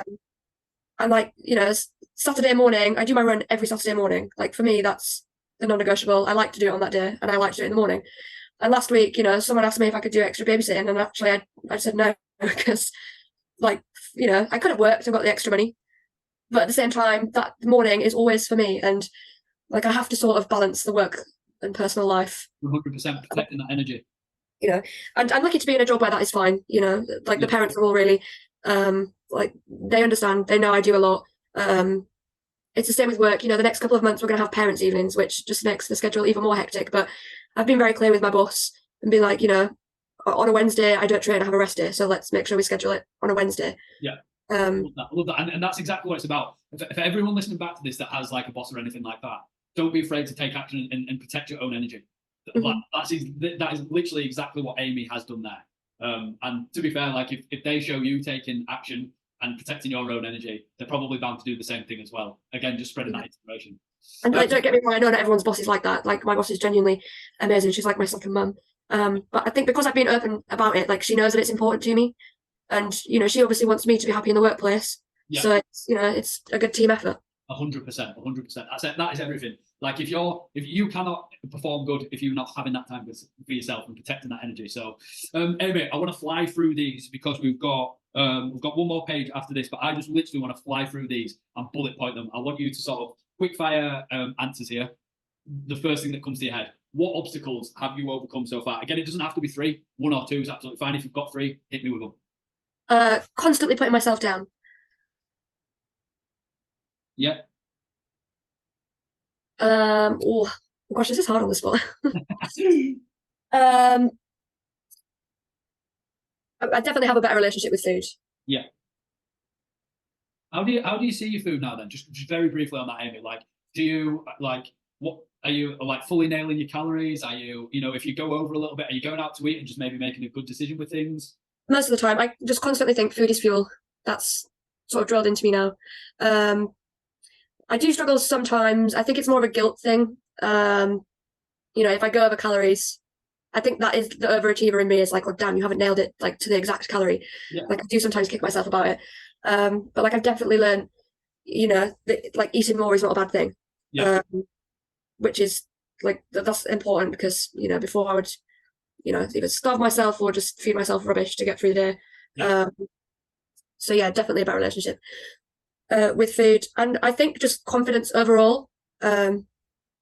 And like, Saturday morning, I do my run every Saturday morning. Like for me, that's the non-negotiable. I like to do it on that day, and I like to do it in the morning. And last week, someone asked me if I could do extra babysitting, and actually I said no because, I could have worked and got the extra money, But at the same time, that morning is always for me, and like I have to sort of balance the work and personal life. 100% protecting that energy. You know, and I'm lucky to be in a job where that is fine. You know, like the parents are all really, like they understand. They know I do a lot. It's the same with work. You know, the next couple of months we're going to have parents' evenings, which just makes the schedule even more hectic. But I've been very clear with my boss and been like, you know, on a Wednesday I don't train, I have a rest day, so let's make sure we schedule it on a Wednesday. Yeah. I love that. And that's exactly what it's about. If everyone listening back to this that has like a boss or anything like that, don't be afraid to take action and protect your own energy. That is literally exactly what Amy has done there. And to be fair, like if they show you taking action and protecting your own energy, they're probably bound to do the same thing as well. Again, just spreading that inspiration. And like, don't get me wrong, I know not everyone's boss is like that. Like my boss is genuinely amazing. She's like my second mum. But I think because I've been open about it, like she knows that it's important to me, and you know she obviously wants me to be happy in the workplace. Yeah. So it's, you know, it's a good team effort. 100%, 100%. That's it. That is everything. Like if you cannot perform good if you're not having that time for yourself and protecting that energy. So, anyway, I want to fly through these because we've got one more page after this, but I just literally want to fly through these and bullet point them. I want you to sort of quick fire answers here. The first thing that comes to your head. What obstacles have you overcome so far? Again, it doesn't have to be 3. 1 or 2 is absolutely fine. If you've got 3, hit me with them. Constantly putting myself down. Yeah. Oh gosh, this is hard on the spot. I definitely have a better relationship with food. Yeah. How do you see your food now then? Just very briefly on that, Amy. Like, do you like what are you like fully nailing your calories? Are you, you know, if you go over a little bit, are you going out to eat and just maybe making a good decision with things? Most of the time, I just constantly think food is fuel. That's sort of drilled into me now. I do struggle sometimes. I think it's more of a guilt thing. You know, if I go over calories, I think that is the overachiever in me is like, oh damn, you haven't nailed it like to the exact calorie. Yeah. Like I do sometimes kick myself about it. But like I've definitely learned, you know, that, like eating more is not a bad thing. Yeah. Which is like that's important because, you know, before I would, you know, either starve myself or just feed myself rubbish to get through the day. Yeah. So yeah, definitely a better relationship with food, and I think just confidence overall in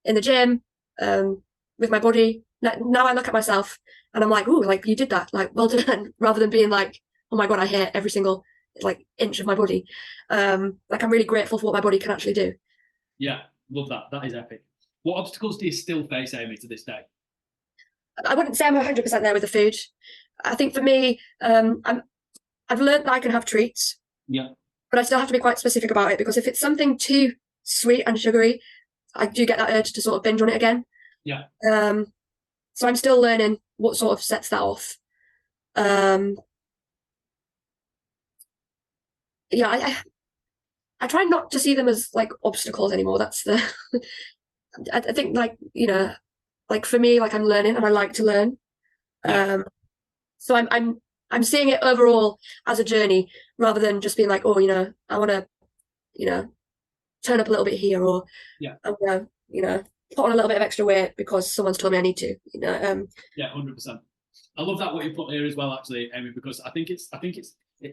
the gym, with my body. Now I look at myself and I'm like, "Ooh, like you did that, like well done," rather than being like, "Oh my god, I hate every single like inch of my body." Like I'm really grateful for what my body can actually do. Yeah, love that. That is epic. What obstacles do you still face, Amy, to this day? I wouldn't say I'm 100% there with the food. I think for me, I've learned that I can have treats. Yeah. But I still have to be quite specific about it because if it's something too sweet and sugary, I do get that urge to sort of binge on it again. Yeah. So I'm still learning what sort of sets that off. Yeah, I try not to see them as like obstacles anymore. That's the I think like, you know, like for me, like I'm learning and I like to learn. Yeah. So I'm seeing it overall as a journey rather than just being like, oh, you know, I want to, you know, turn up a little bit here or yeah, I want to, you know, put on a little bit of extra weight because someone's told me I need to, you know. Yeah, 100%. I love that what you put here as well, actually, Amy, because I think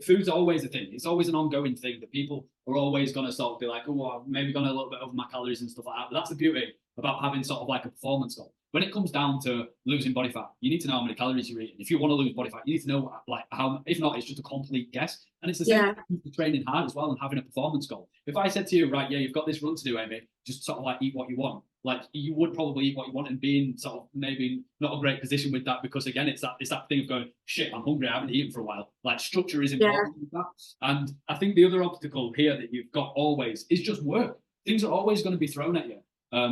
food's always a thing. It's always an ongoing thing that people are always going to sort of be like, oh, I've maybe gone a little bit over my calories and stuff like that. But that's the beauty about having sort of like a performance goal. When it comes down to losing body fat, you need to know how many calories you're eating. If you want to lose body fat, you need to know like how. If not, it's just a complete guess. And it's the same for training hard as well and having a performance goal. If I said to you, right, yeah, you've got this run to do, Amy, just sort of like eat what you want. Like you would probably eat what you want and be in sort of maybe not a great position with that because again, it's that thing of going, shit, I'm hungry, I haven't eaten for a while. Like structure is important with that. And I think the other obstacle here that you've got always is just work. Things are always going to be thrown at you.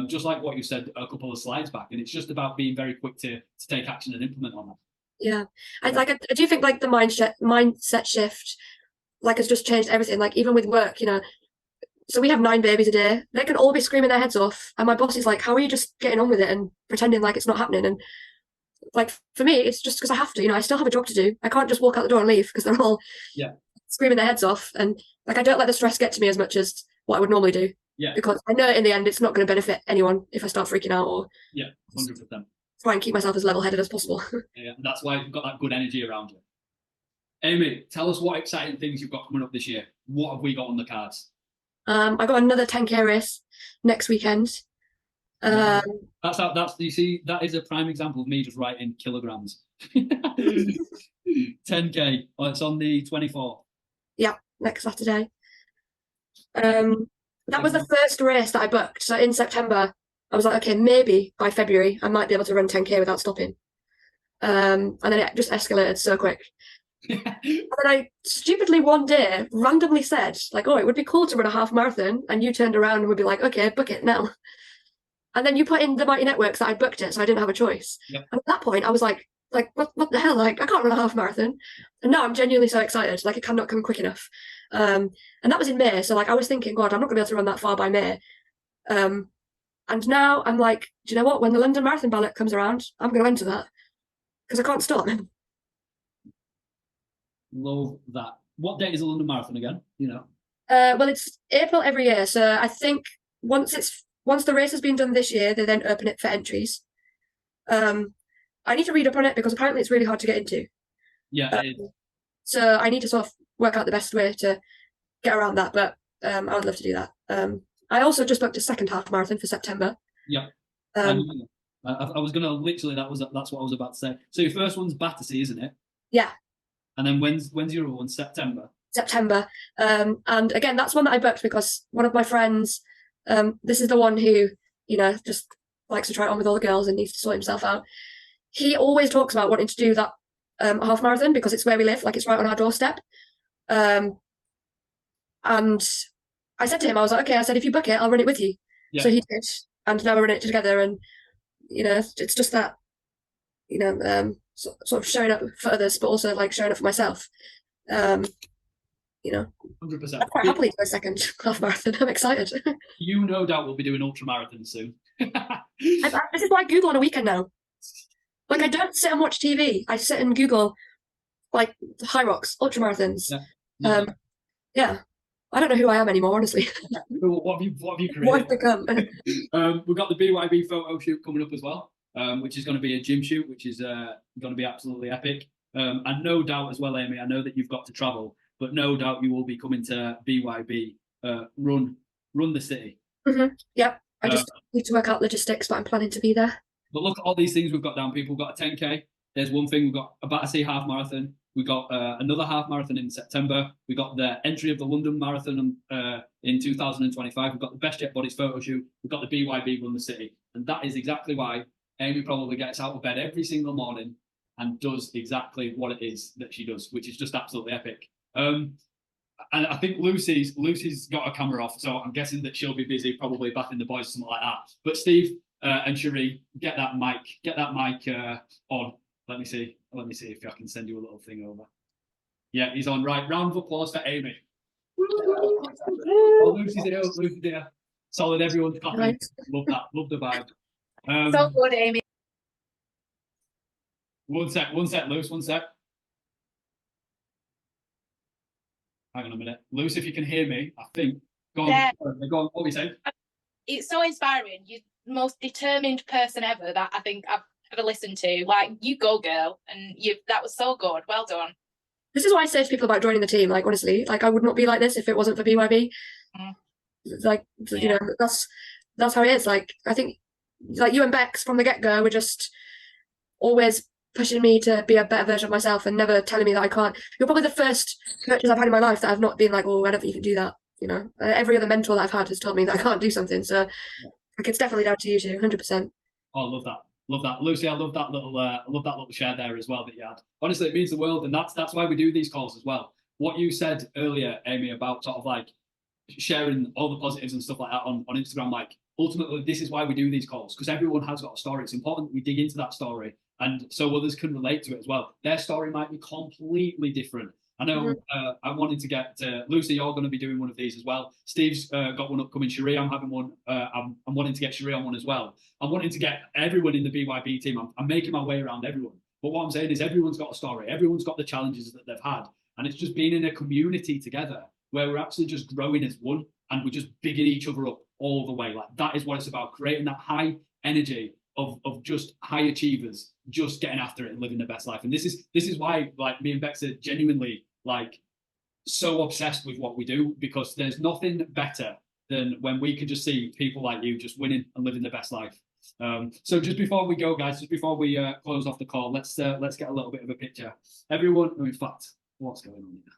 Just like what you said a couple of slides back, and it's just about being very quick to take action and implement on that. Yeah, I do think like the mindset shift, like has just changed everything. Like even with work, you know, so we have 9 babies a day. They can all be screaming their heads off, and my boss is like, "How are you just getting on with it and pretending like it's not happening?" And like for me, it's just because I have to. You know, I still have a job to do. I can't just walk out the door and leave because they're all screaming their heads off, and like I don't let the stress get to me as much as what I would normally do. Yeah. Because I know in the end it's not going to benefit anyone if I start freaking out or 100%. Try and keep myself as level-headed as possible. Yeah, that's why you've got that good energy around you. Amy, tell us what exciting things you've got coming up this year. What have we got on the cards? I got another 10K race next weekend. Um, That's you see, that is a prime example of me just writing kilograms. 10K. Oh, it's on the 24th. yeah, next Saturday. That was the first race that I booked. So in September, I was like, okay, maybe by February I might be able to run 10K without stopping. And then it just escalated so quick. And then I stupidly one day randomly said, like, oh, it would be cool to run a half marathon. And you turned around and would be like, okay, book it now. And then you put in the Mighty Networks that I booked it, so I didn't have a choice. Yep. And at that point, I was like, what the hell? Like, I can't run a half marathon. And now I'm genuinely so excited. Like, it cannot come quick enough. And that was in May. So, like, I was thinking, God, I'm not going to be able to run that far by May. And now I'm like, do you know what? When the London Marathon ballot comes around, I'm going to enter that because I can't stop. Love that. What date is the London Marathon again? You know. Well, it's April every year. So I think once the race has been done this year, they then open it for entries. I need to read up on it because apparently it's really hard to get into. Yeah, it is. So I need to sort of work out the best way to get around that. But I would love to do that. I also just booked a second half marathon for September. Yeah. I was gonna literally that's what I was about to say. So your first one's Battersea, isn't it? Yeah. And then when's your other one? September. September. And again, that's one that I booked because one of my friends, this is the one who, just likes to try it on with all the girls and needs to sort himself out. He always talks about wanting to do that half marathon because it's where we live, like it's right on our doorstep. And I said to him, I was like, okay, I said, if you book it, I'll run it with you. Yeah. So he did. And now we're running it together. And, it's just that, sort of showing up for others, but also like showing up for myself. 100%. I'm quite happily do a second half marathon. I'm excited. You no doubt will be doing ultra marathons soon. This is why I Google on a weekend now. Like I don't sit and watch TV. I sit and Google like high rocks, ultra marathons. Yeah. Yeah. I don't know who I am anymore, honestly. What have you created? What I've become. We've got the BYB photo shoot coming up as well, which is going to be a gym shoot, which is going to be absolutely epic. And no doubt as well, Amy, I know that you've got to travel, but no doubt you will be coming to BYB, run the city. Mm-hmm. Yep. I just need to work out logistics, but I'm planning to be there. But look at all these things we've got down. People have got a 10K. There's one thing. We've got a Battersea half marathon. We've got another half marathon in September. We've got the entry of the London Marathon in 2025. We've got the Best Jet Bodies photo shoot. We've got the BYB Run the City. And that is exactly why Amy probably gets out of bed every single morning and does exactly what it is that she does, which is just absolutely epic. And I think Lucy's got a camera off, so I'm guessing that she'll be busy, probably bathing the boys or something like that. But Steve and Cherie, get that mic on. Let me see if I can send you a little thing over. Yeah, he's on. Right, round of applause for Amy. Oh, Lucy's here. Solid, everyone's clapping. Right. Love that. Love the vibe. So good, Amy. One sec, Luce, one sec. Hang on a minute. Luce, if you can hear me, I think. Go on, yeah. Go on, what were you saying? It's so inspiring. You're the most determined person ever that I think I've ever listened to. Like, you go, girl. And that was so good. Well done. This is why I say to people about joining the team, like, honestly, like, I would not be like this if it wasn't for BYB. Like, yeah. That's how it is. Like, I think, like, you and Bex from the get-go were just always pushing me to be a better version of myself and never telling me that I can't. You're probably the first coaches I've had in my life that I've not been like, oh, I don't think you can do that. Every other mentor that I've had has told me that I can't do something. So like, it's definitely down to you two, 100%. Oh, I love that, Lucy. I love that little share there as well that you had. Honestly, it means the world, and that's why we do these calls as well. What you said earlier, Amy, about sort of like sharing all the positives and stuff like that on Instagram, like ultimately this is why we do these calls, because everyone has got a story. It's important that we dig into that story, and so others can relate to it as well. Their story might be completely different. I know. I wanted to get Lucy. You're going to be doing one of these as well. Steve's got one upcoming. Cherie, I'm having one. I'm wanting to get Cherie on one as well. I'm wanting to get everyone in the BYB team. I'm making my way around everyone. But what I'm saying is, everyone's got a story. Everyone's got the challenges that they've had, and it's just being in a community together where we're actually just growing as one, and we're just bigging each other up all the way. Like, that is what it's about: creating that high energy of just high achievers, just getting after it and living their best life. And this is why, like, me and Bex are genuinely, like, so obsessed with what we do, because there's nothing better than when we can just see people like you just winning and living the best life. So just before we go, guys, just before we close off the call, let's get a little bit of a picture. Everyone, in fact, what's going on here?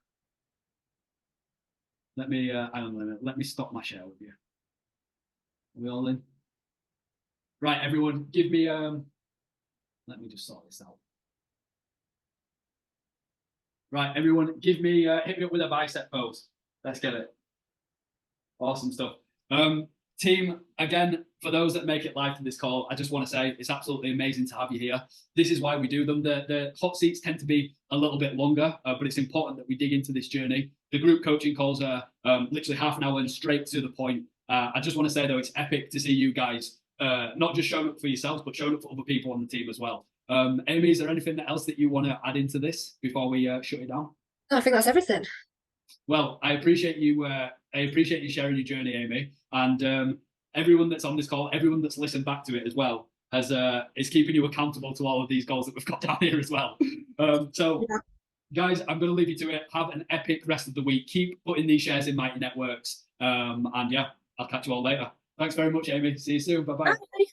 Let me hang on a minute. Let me stop my share with you. Are we all in? Right, everyone, give me let me just sort this out. Right, everyone, give me hit me up with a bicep pose. Let's get it. Awesome stuff. Team, again, for those that make it live to this call, I just want to say it's absolutely amazing to have you here. This is why we do them. The hot seats tend to be a little bit longer, but it's important that we dig into this journey. The group coaching calls are literally half an hour and straight to the point. I just want to say, though, it's epic to see you guys not just showing up for yourselves, but showing up for other people on the team as well. Amy, is there anything else that you want to add into this before we shut it down? I think that's everything. Well, I appreciate you. I appreciate you sharing your journey, Amy, and everyone that's on this call, everyone that's listened back to it as well, is keeping you accountable to all of these goals that we've got down here as well. Guys, I'm going to leave you to it. Have an epic rest of the week. Keep putting these shares in Mighty Networks, and yeah, I'll catch you all later. Thanks very much, Amy. See you soon. Bye-bye. Bye.